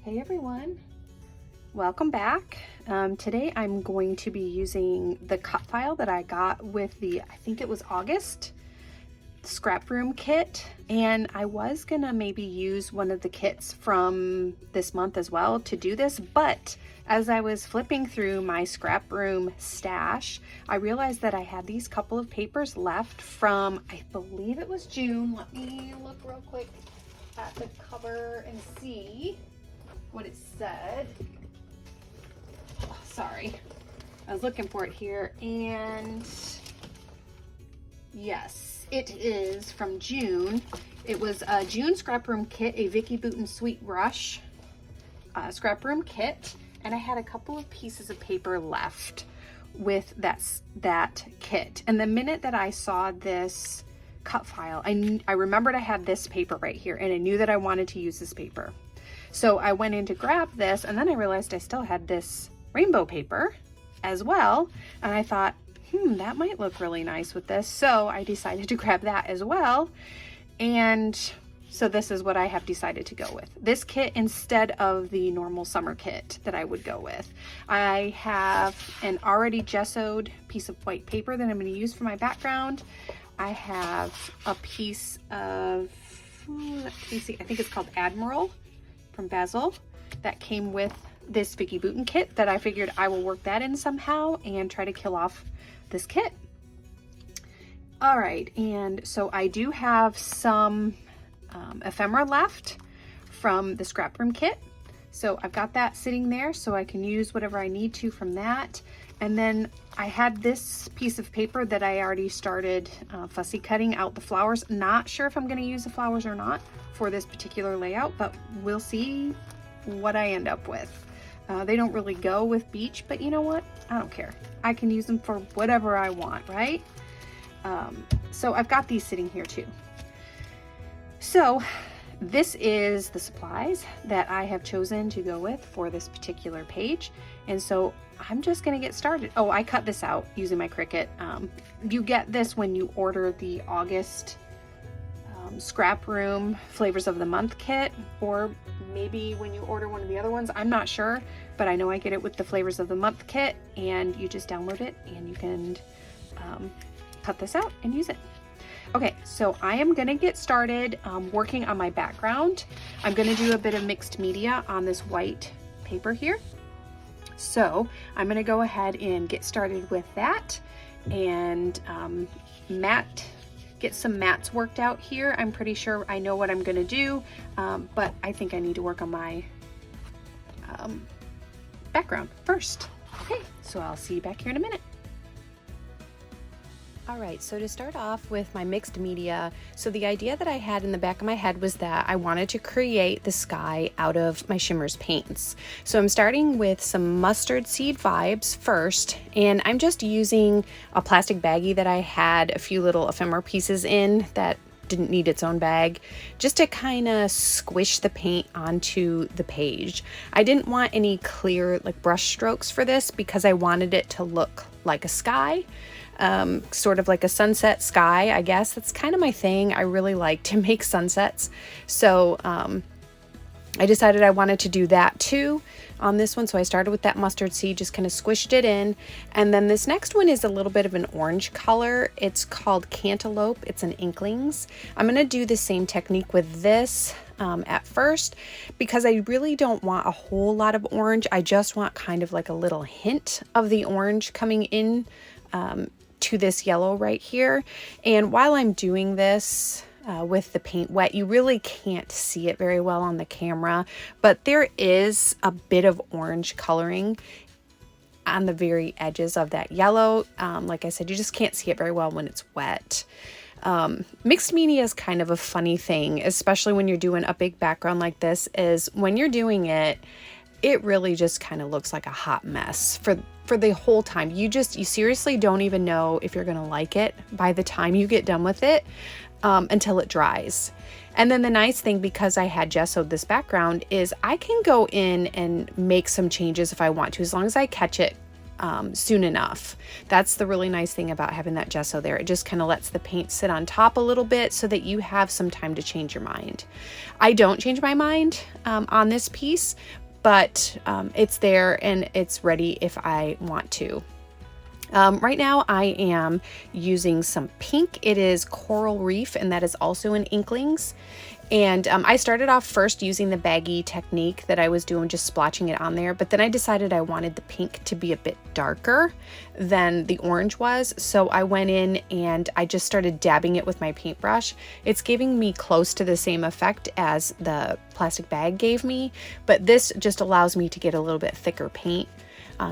Hey everyone, welcome back. Today I'm going to be using the cut file that I got with the, I think it was August scrap room kit, and I was gonna maybe use one of the kits from this month as well to do this, but as I was flipping through my scrap room stash, I realized that I had these couple of papers left from, I believe it was June. Let me look real quick at the cover and see what it said. Oh, sorry, I was looking for it here, and yes, it is from June. It was a June scrap room kit, a Vicki Boutin Sweet Rush scrap room kit, and I had a couple of pieces of paper left with that kit. And the minute that I saw this cut file, I remembered I had this paper right here, and I knew that I wanted to use this paper. So I went in to grab this, and then I realized I still had this rainbow paper as well, and I thought, that might look really nice with this. So I decided to grab that as well, and so this is what I have decided to go with. This kit instead of the normal summer kit that I would go with. I have an already gessoed piece of white paper that I'm going to use for my background. I have a piece of, let me see, I think it's called Admiral from Basil that came with this Vicki Boutin kit that I figured I will work that in somehow and try to kill off this kit. All right, and so I do have some ephemera left from the scrap room kit. So I've got that sitting there so I can use whatever I need to from that. And then I had this piece of paper that I already started fussy cutting out the flowers. Not sure if I'm going to use the flowers or not for this particular layout, but we'll see what I end up with. They don't really go with beach, but you know what? I don't care. I can use them for whatever I want, right? So I've got these sitting here too. So this is the supplies that I have chosen to go with for this particular page. And so I'm just gonna get started. Oh, I cut this out using my Cricut. You get this when you order the August scrap room flavors of the month kit, or maybe when you order one of the other ones, I'm not sure, but I know I get it with the flavors of the month kit, and you just download it and you can cut this out and use it. Okay, so I am gonna get started working on my background. I'm gonna do a bit of mixed media on this white paper here. So I'm gonna go ahead and get started with that, and get some mats worked out here. I'm pretty sure I know what I'm gonna do, but I think I need to work on my background first. Okay, so I'll see you back here in a minute. All right, so to start off with my mixed media, so the idea that I had in the back of my head was that I wanted to create the sky out of my Shimmers paints. So I'm starting with some mustard seed vibes first, and I'm just using a plastic baggie that I had a few little ephemera pieces in that didn't need its own bag, just to kind of squish the paint onto the page. I didn't want any clear like brush strokes for this because I wanted it to look like a sky. Sort of like a sunset sky, I guess. That's kind of my thing. I really like to make sunsets. So I decided I wanted to do that too on this one. So I started with that mustard seed, just kind of squished it in. And then this next one is a little bit of an orange color. It's called Cantaloupe. It's an Inklings. I'm going to do the same technique with this at first, because I really don't want a whole lot of orange. I just want kind of like a little hint of the orange coming in to this yellow right here. And while I'm doing this with the paint wet, you really can't see it very well on the camera, but there is a bit of orange coloring on the very edges of that yellow. Like I said, you just can't see it very well when it's wet. Mixed media is kind of a funny thing, especially when you're doing a big background like this, is when you're doing it, it really just kind of looks like a hot mess for the whole time. You seriously don't even know if you're gonna like it by the time you get done with it, until it dries. And then the nice thing, because I had gessoed this background, is I can go in and make some changes if I want to, as long as I catch it soon enough. That's the really nice thing about having that gesso there. It just kind of lets the paint sit on top a little bit so that you have some time to change your mind. I don't change my mind on this piece, but it's there and it's ready if I want to. Right now I am using some pink. It is Coral Reef, and that is also in Inklings. And I started off first using the baggy technique that I was doing, just splotching it on there. But then I decided I wanted the pink to be a bit darker than the orange was. So I went in and I just started dabbing it with my paintbrush. It's giving me close to the same effect as the plastic bag gave me, but this just allows me to get a little bit thicker paint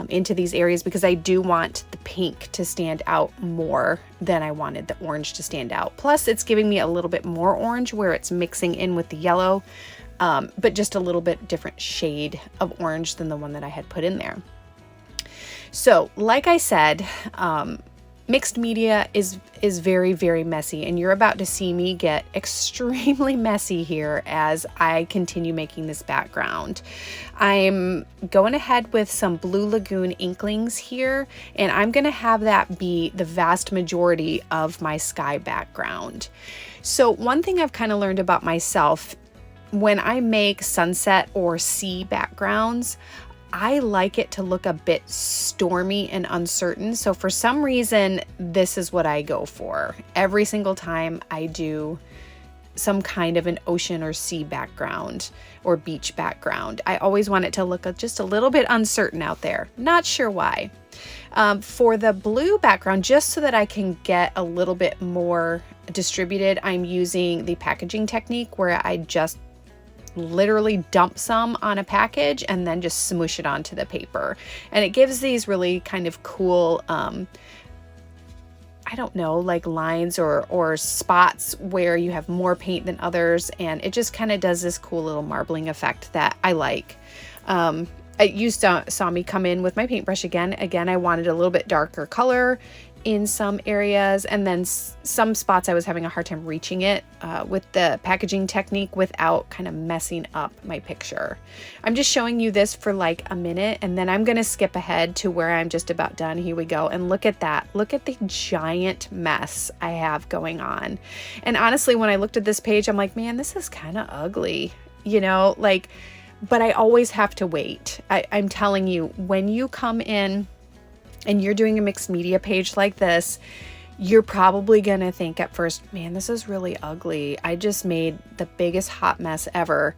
into these areas, because I do want the pink to stand out more than I wanted the orange to stand out. Plus it's giving me a little bit more orange where it's mixing in with the yellow, but just a little bit different shade of orange than the one that I had put in there. So like I said, mixed media is very, very messy, and you're about to see me get extremely messy here as I continue making this background. I'm going ahead with some Blue Lagoon Inklings here, and I'm going to have that be the vast majority of my sky background. So one thing I've kind of learned about myself, when I make sunset or sea backgrounds, I like it to look a bit stormy and uncertain. So for some reason, this is what I go for. Every single time I do some kind of an ocean or sea background or beach background, I always want it to look just a little bit uncertain out there. Not sure why. For the blue background, just so that I can get a little bit more distributed, I'm using the packaging technique where I just literally dump some on a package and then just smoosh it onto the paper. And it gives these really kind of cool, I don't know, like lines or spots where you have more paint than others. And it just kind of does this cool little marbling effect that I like. You saw me come in with my paintbrush again. Again, I wanted a little bit darker color in some areas, and then some spots I was having a hard time reaching it with the packaging technique without kind of messing up my picture. I'm just showing you this for like a minute, and then I'm going to skip ahead to where I'm just about done. Here we go. And look at that. Look at the giant mess I have going on. And honestly, when I looked at this page, I'm like, man, this is kind of ugly, you know, like, but I always have to wait. I'm telling you, when you come in and you're doing a mixed media page like this, you're probably gonna think at first, man, this is really ugly. I just made the biggest hot mess ever.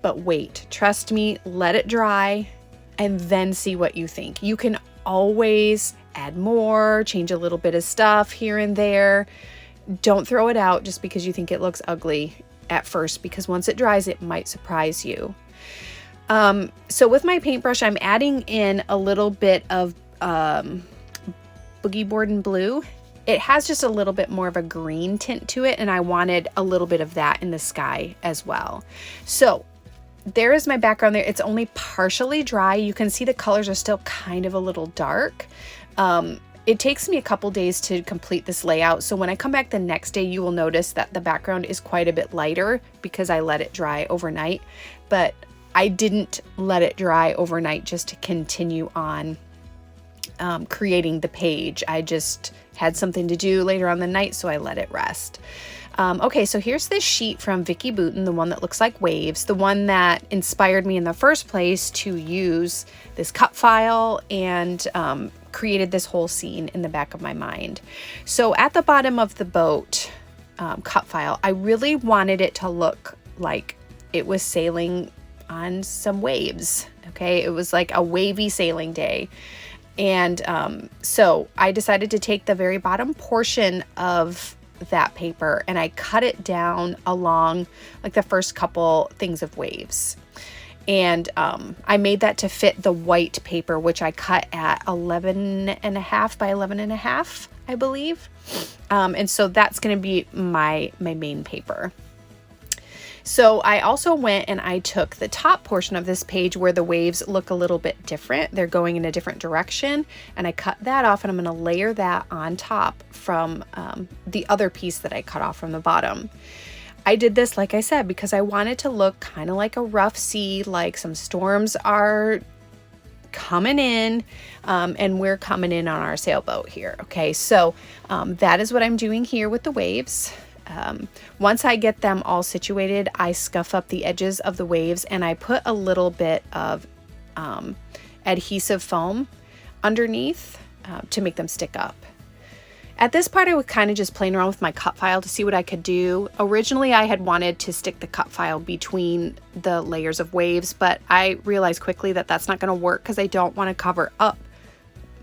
But wait, trust me, let it dry and then see what you think. You can always add more, change a little bit of stuff here and there. Don't throw it out just because you think it looks ugly at first, because once it dries, it might surprise you. So with my paintbrush, I'm adding in a little bit of Boogie Board and Blue. It has just a little bit more of a green tint to it, and I wanted a little bit of that in the sky as well. So there is my background there. It's only partially dry. You can see the colors are still kind of a little dark. It takes me a couple days to complete this layout, so when I come back the next day, you will notice that the background is quite a bit lighter because I let it dry overnight. But I didn't let it dry overnight just to continue on creating the page. I just had something to do later on the night, so I let it rest. Okay, so here's this sheet from Vicki Boutin, the one that looks like waves, the one that inspired me in the first place to use this cut file and created this whole scene in the back of my mind. So at the bottom of the boat cut file, I really wanted it to look like it was sailing on some waves. Okay, it was like a wavy sailing day. And so I decided to take the very bottom portion of that paper and I cut it down along like the first couple things of waves. And I made that to fit the white paper, which I cut at 11.5 by 11.5, I believe. And so that's going to be my main paper. So I also went and I took the top portion of this page where the waves look a little bit different. They're going in a different direction, and I cut that off, and I'm going to layer that on top from the other piece that I cut off from the bottom. I did this, like I said, because I wanted to look kind of like a rough sea, like some storms are coming in, and we're coming in on our sailboat here. Okay, so that is what I'm doing here with the waves. Once I get them all situated, I scuff up the edges of the waves and I put a little bit of adhesive foam underneath to make them stick up. At this part, I was kind of just playing around with my cut file to see what I could do. Originally, I had wanted to stick the cut file between the layers of waves, but I realized quickly that that's not going to work because I don't want to cover up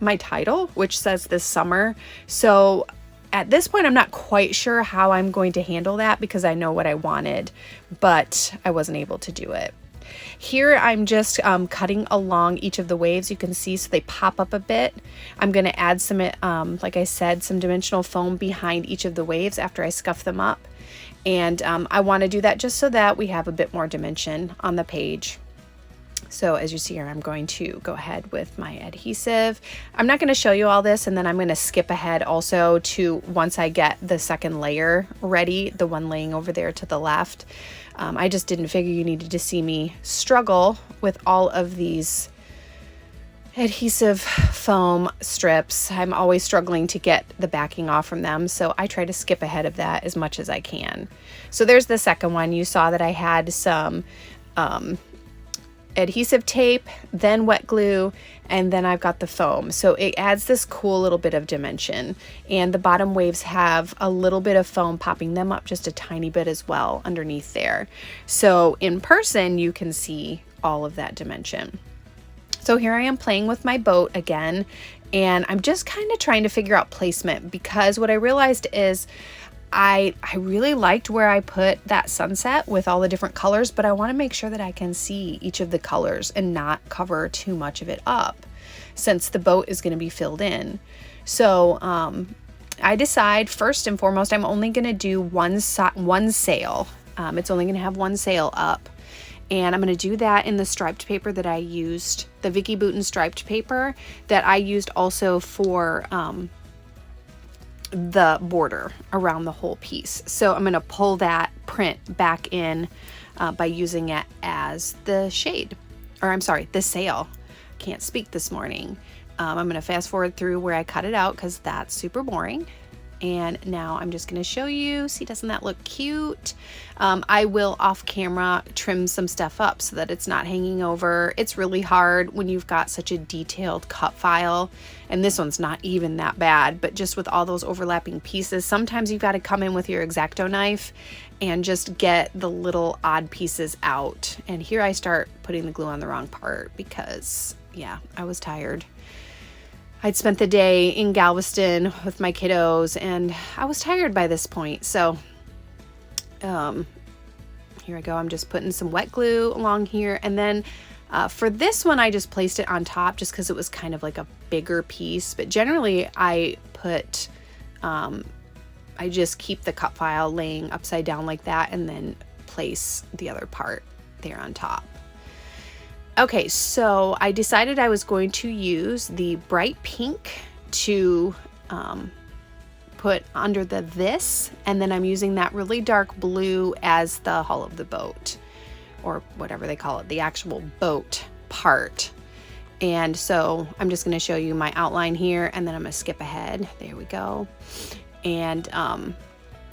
my title, which says this summer. So at this point, I'm not quite sure how I'm going to handle that because I know what I wanted, but I wasn't able to do it. Here I'm just cutting along each of the waves. You can see so they pop up a bit. I'm going to add some, like I said, some dimensional foam behind each of the waves after I scuff them up. And I want to do that just so that we have a bit more dimension on the page. So as you see here, I'm going to go ahead with my adhesive. I'm not going to show you all this, and then I'm going to skip ahead also to once I get the second layer ready, the one laying over there to the left. I just didn't figure you needed to see me struggle with all of these adhesive foam strips. I'm always struggling to get the backing off from them, so I try to skip ahead of that as much as I can. So there's the second one. You saw that I had some adhesive tape, then wet glue, and then I've got the foam. So it adds this cool little bit of dimension. And the bottom waves have a little bit of foam popping them up just a tiny bit as well underneath there. So in person, you can see all of that dimension. So here I am playing with my boat again, and I'm just kind of trying to figure out placement because what I realized is I really liked where I put that sunset with all the different colors, but I want to make sure that I can see each of the colors and not cover too much of it up since the boat is going to be filled in. So I decide first and foremost, I'm only going to do one sail. It's only going to have one sail up. And I'm going to do that in the striped paper that I used, the Vicki Boutin striped paper that I used also for the border around the whole piece. So I'm going to pull that print back in by using it as the shade, or I'm sorry, the sail. Can't speak this morning. I'm going to fast forward through where I cut it out because that's super boring. And now I'm just going to show you. See, doesn't that look cute? I will off camera trim some stuff up so that it's not hanging over. It's really hard when you've got such a detailed cut file, and this one's not even that bad, but just with all those overlapping pieces, sometimes you've got to come in with your X-Acto knife and just get the little odd pieces out. And here I start putting the glue on the wrong part because, yeah, I was tired. I'd spent the day in Galveston with my kiddos and I was tired by this point. So here I go. I'm just putting some wet glue along here. And then for this one, I just placed it on top just because it was kind of like a bigger piece. But generally I put, I just keep the cut file laying upside down like that and then place the other part there on top. Okay, so I decided I was going to use the bright pink to put under the this, and then I'm using that really dark blue as the hull of the boat, or whatever they call it, the actual boat part. And so I'm just going to show you my outline here, and then I'm going to skip ahead. There we go. And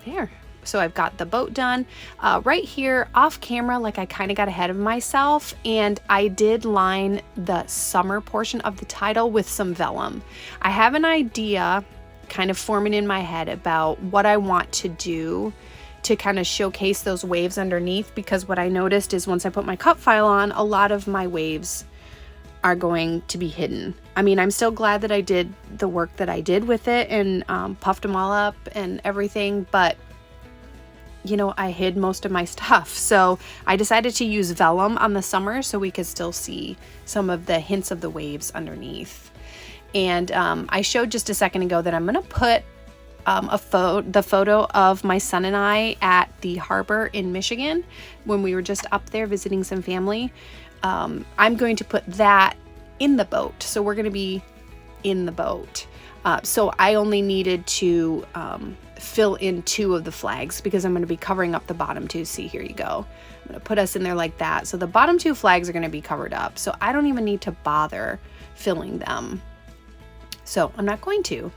there. So I've got the boat done. Right here off camera, like I kind of got ahead of myself, and I did line the summer portion of the title with some vellum. I have an idea kind of forming in my head about what I want to do to kind of showcase those waves underneath, because what I noticed is once I put my cut file on, a lot of my waves are going to be hidden. I mean, I'm still glad that I did the work that I did with it and puffed them all up and everything, but you know, I hid most of my stuff. So I decided to use vellum on the summer so we could still see some of the hints of the waves underneath. And I showed just a second ago that I'm going to put the photo of my son and I at the harbor in Michigan when we were just up there visiting some family. I'm going to put that in the boat. So we're going to be in the boat. So I only needed to fill in 2 of the flags because I'm going to be covering up the bottom 2. See, here you go. I'm going to put us in there like that. So the bottom 2 flags are going to be covered up. So I don't even need to bother filling them. So I'm not going to.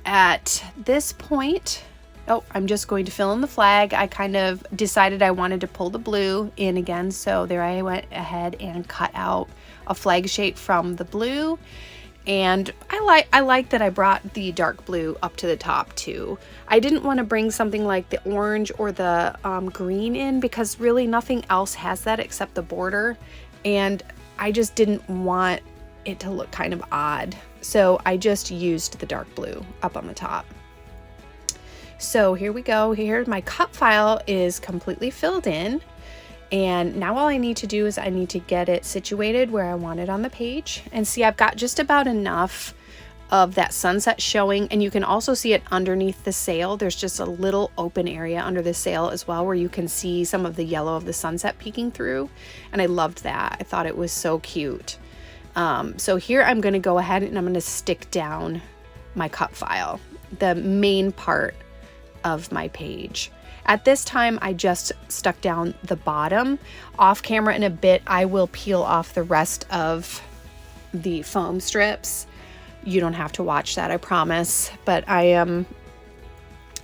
At this point, I'm just going to fill in the flag. I kind of decided I wanted to pull the blue in again. So there I went ahead and cut out a flag shape from the blue. And I like that I brought the dark blue up to the top too. I didn't want to bring something like the orange or the green in because really nothing else has that except the border. And I just didn't want it to look kind of odd. So I just used the dark blue up on the top. So here we go. Here my cut file is completely filled in. And now all I need to do is I need to get it situated where I want it on the page. And see, I've got just about enough of that sunset showing, and you can also see it underneath the sail. There's just a little open area under the sail as well where you can see some of the yellow of the sunset peeking through. And I loved that. I thought it was so cute. So here I'm going to go ahead and I'm going to stick down my cut file, the main part of my page. At this time, I just stuck down the bottom. Off camera in a bit, I will peel off the rest of the foam strips. You don't have to watch that, I promise. But I am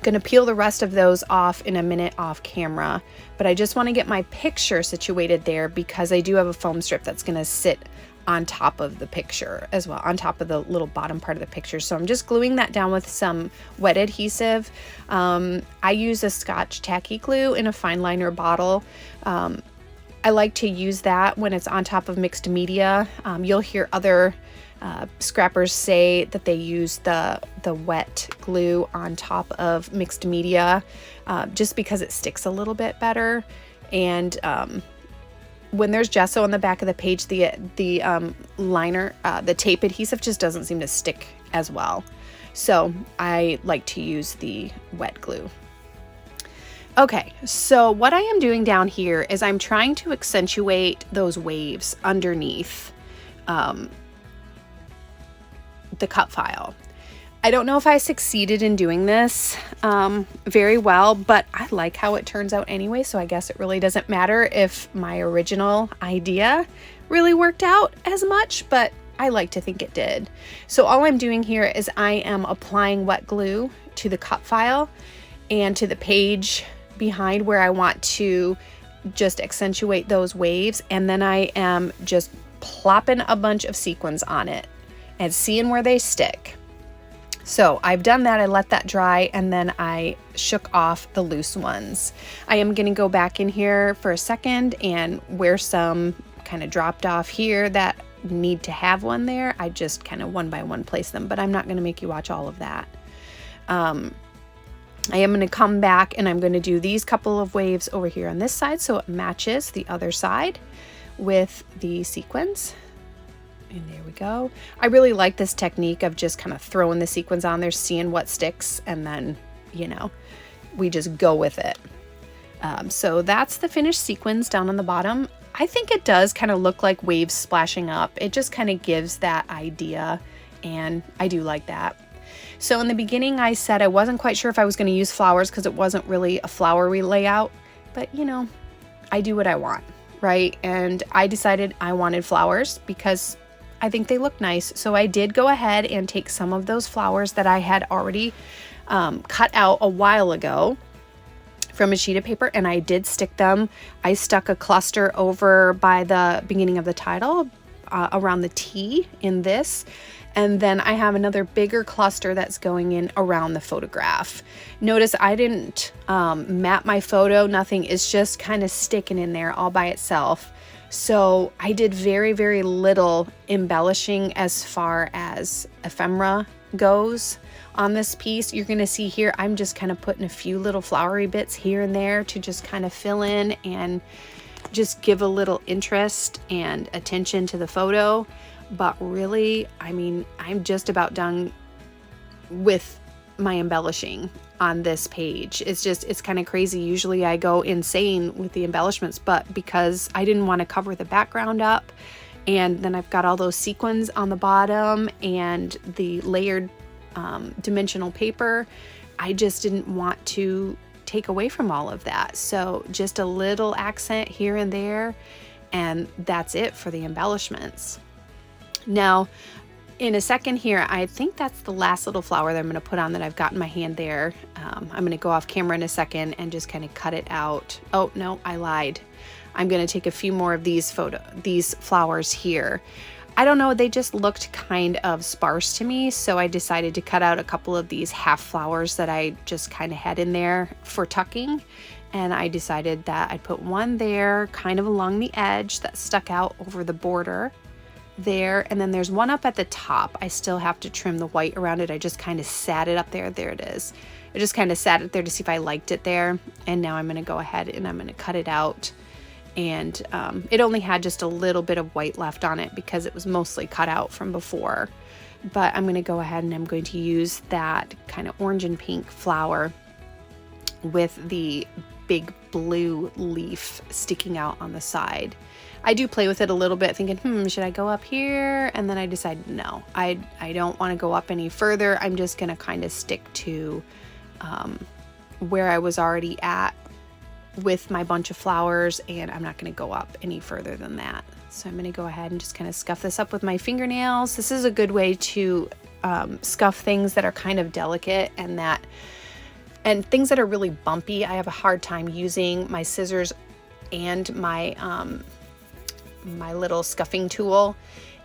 going to peel the rest of those off in a minute off camera. But I just want to get my picture situated there because I do have a foam strip that's going to sit on top of the picture as well, on top of the little bottom part of the picture. So I'm just gluing that down with some wet adhesive. I use a Scotch tacky glue in a fine liner bottle. I like to use that when it's on top of mixed media. You'll hear other scrappers say that they use the wet glue on top of mixed media just because it sticks a little bit better. And when there's gesso on the back of the page, the liner, the tape adhesive just doesn't seem to stick as well. So I like to use the wet glue. Okay, so what I am doing down here is I'm trying to accentuate those waves underneath the cut file. I don't know if I succeeded in doing this very well, but I like how it turns out anyway, so I guess it really doesn't matter if my original idea really worked out as much, but I like to think it did. So all I'm doing here is I am applying wet glue to the cut file and to the page behind where I want to just accentuate those waves, and then I am just plopping a bunch of sequins on it and seeing where they stick. So I've done that, I let that dry, and then I shook off the loose ones. I am going to go back in here for a second, and where some kind of dropped off here that need to have one there, I just kind of one by one place them, but I'm not going to make you watch all of that. I am going to come back and I'm going to do these couple of waves over here on this side so it matches the other side with the sequins. And there we go. I really like this technique of just kind of throwing the sequins on there, seeing what sticks, and then, you know, we just go with it. So that's the finished sequins down on the bottom. I think it does kind of look like waves splashing up. It just kind of gives that idea, and I do like that. So in the beginning, I said I wasn't quite sure if I was going to use flowers because it wasn't really a flowery layout, but you know, I do what I want, right? And I decided I wanted flowers because I think they look nice. So I did go ahead and take some of those flowers that I had already cut out a while ago from a sheet of paper, and I did stick them. I stuck a cluster over by the beginning of the title around the T in this, and then I have another bigger cluster that's going in around the photograph. Notice I didn't map my photo, nothing. It's just kind of sticking in there all by itself. So I did very, very little embellishing as far as ephemera goes on this piece. You're going to see here, I'm just kind of putting a few little flowery bits here and there to just kind of fill in and just give a little interest and attention to the photo. But really, I mean, I'm just about done with my embellishing on this page. It's kind of crazy. Usually I go insane with the embellishments, but because I didn't want to cover the background up And then I've got all those sequins on the bottom and the layered dimensional paper. I just didn't want to take away from all of that. So just a little accent here and there, and that's it for the embellishments. Now, in a second here, I think that's the last little flower that I'm going to put on that I've got in my hand there. I'm going to go off camera in a second and just kind of cut it out. Oh, no, I lied. I'm going to take a few more of these flowers here. I don't know, they just looked kind of sparse to me, so I decided to cut out a couple of these half flowers that I just kind of had in there for tucking. And I decided that I'd put one there kind of along the edge that stuck out over the border there, and then there's one up at the top. I still have to trim the white around it. I just kind of sat it up there. There it is. I just kind of sat it there to see if I liked it there, and now I'm going to go ahead and I'm going to cut it out. And it only had just a little bit of white left on it because it was mostly cut out from before. But I'm going to go ahead and I'm going to use that kind of orange and pink flower with the big blue leaf sticking out on the side. I do play with it a little bit thinking, should I go up here? And then I decided, no, I don't want to go up any further. I'm just going to kind of stick to where I was already at with my bunch of flowers, and I'm not going to go up any further than that. So I'm going to go ahead and just kind of scuff this up with my fingernails. This is a good way to scuff things that are kind of delicate and things that are really bumpy. I have a hard time using my scissors and my my little scuffing tool,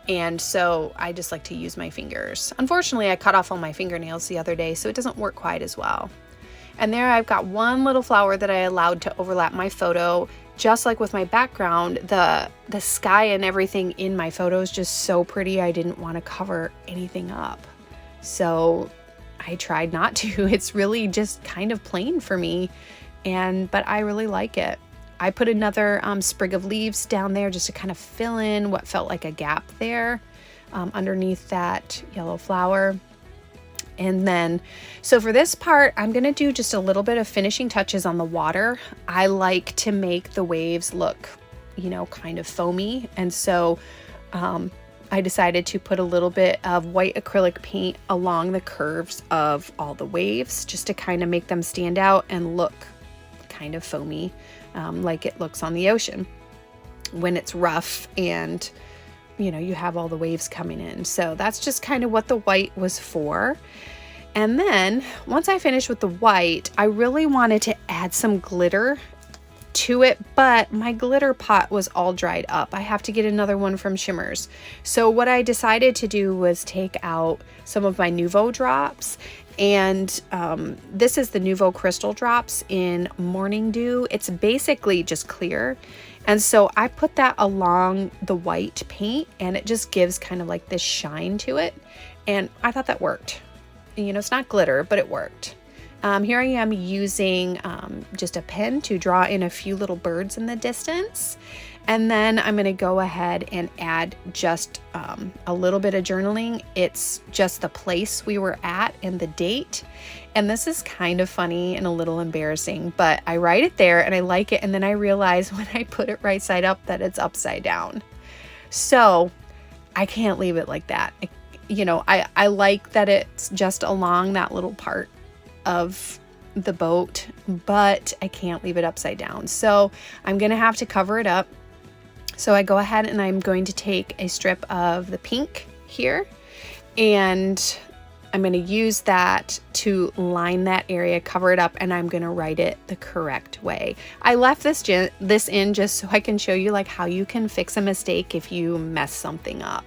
and so I just like to use my fingers. Unfortunately, I cut off all my fingernails the other day, so it doesn't work quite as well. And there I've got one little flower that I allowed to overlap my photo. Just like with my background, the sky and everything in my photo is just so pretty. I didn't want to cover anything up, so I tried not to. It's really just kind of plain for me, but I really like it. I put another sprig of leaves down there just to kind of fill in what felt like a gap there underneath that yellow flower. And then, so for this part, I'm going to do just a little bit of finishing touches on the water. I like to make the waves look, kind of foamy. And so I decided to put a little bit of white acrylic paint along the curves of all the waves just to kind of make them stand out and look kind of foamy, like it looks on the ocean when it's rough and you have all the waves coming in. So that's just kind of what the white was for. And then once I finished with the white, I really wanted to add some glitter to it, but my glitter pot was all dried up. I have to get another one from Shimmers. So what I decided to do was take out some of my Nuvo drops, and this is the Nuvo Crystal Drops in Morning Dew. It's basically just clear. And so I put that along the white paint, and it just gives kind of like this shine to it. And I thought that worked. It's not glitter, but it worked. Here I am using just a pen to draw in a few little birds in the distance. And then I'm going to go ahead and add just a little bit of journaling. It's just the place we were at and the date. And this is kind of funny and a little embarrassing, but I write it there and I like it. And then I realize when I put it right side up that it's upside down. So I can't leave it like that. I like that it's just along that little part of the boat, but I can't leave it upside down. So I'm going to have to cover it up. So I go ahead and I'm going to take a strip of the pink here, and I'm going to use that to line that area, cover it up, and I'm going to write it the correct way. I left this in just so I can show you like how you can fix a mistake if you mess something up.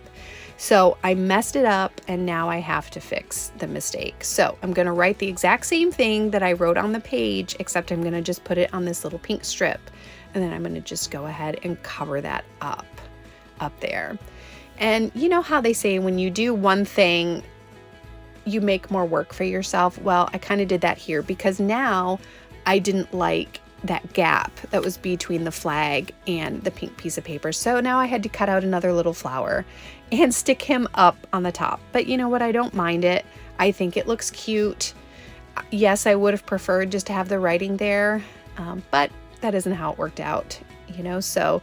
So I messed it up and now I have to fix the mistake. So I'm going to write the exact same thing that I wrote on the page, except I'm going to just put it on this little pink strip. And then I'm going to just go ahead and cover that up there. And you know how they say when you do one thing, you make more work for yourself? Well, I kind of did that here because now I didn't like that gap that was between the flag and the pink piece of paper. So now I had to cut out another little flower and stick him up on the top. But you know what? I don't mind it. I think it looks cute. Yes, I would have preferred just to have the writing there, but that isn't how it worked out, you know. So,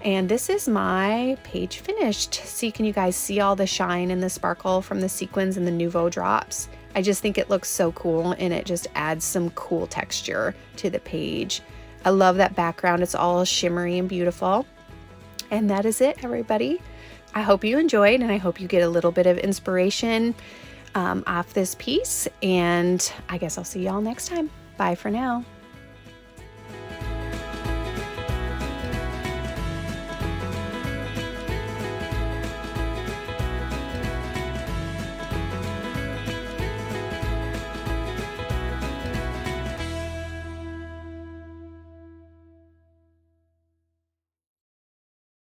and this is my page finished. See, can you guys see all the shine and the sparkle from the sequins and the Nouveau drops? I just think it looks so cool, and it just adds some cool texture to the page. I love that background. It's all shimmery and beautiful. And that is it, everybody. I hope you enjoyed, and I hope you get a little bit of inspiration off this piece. And I guess I'll see y'all next time. Bye for now.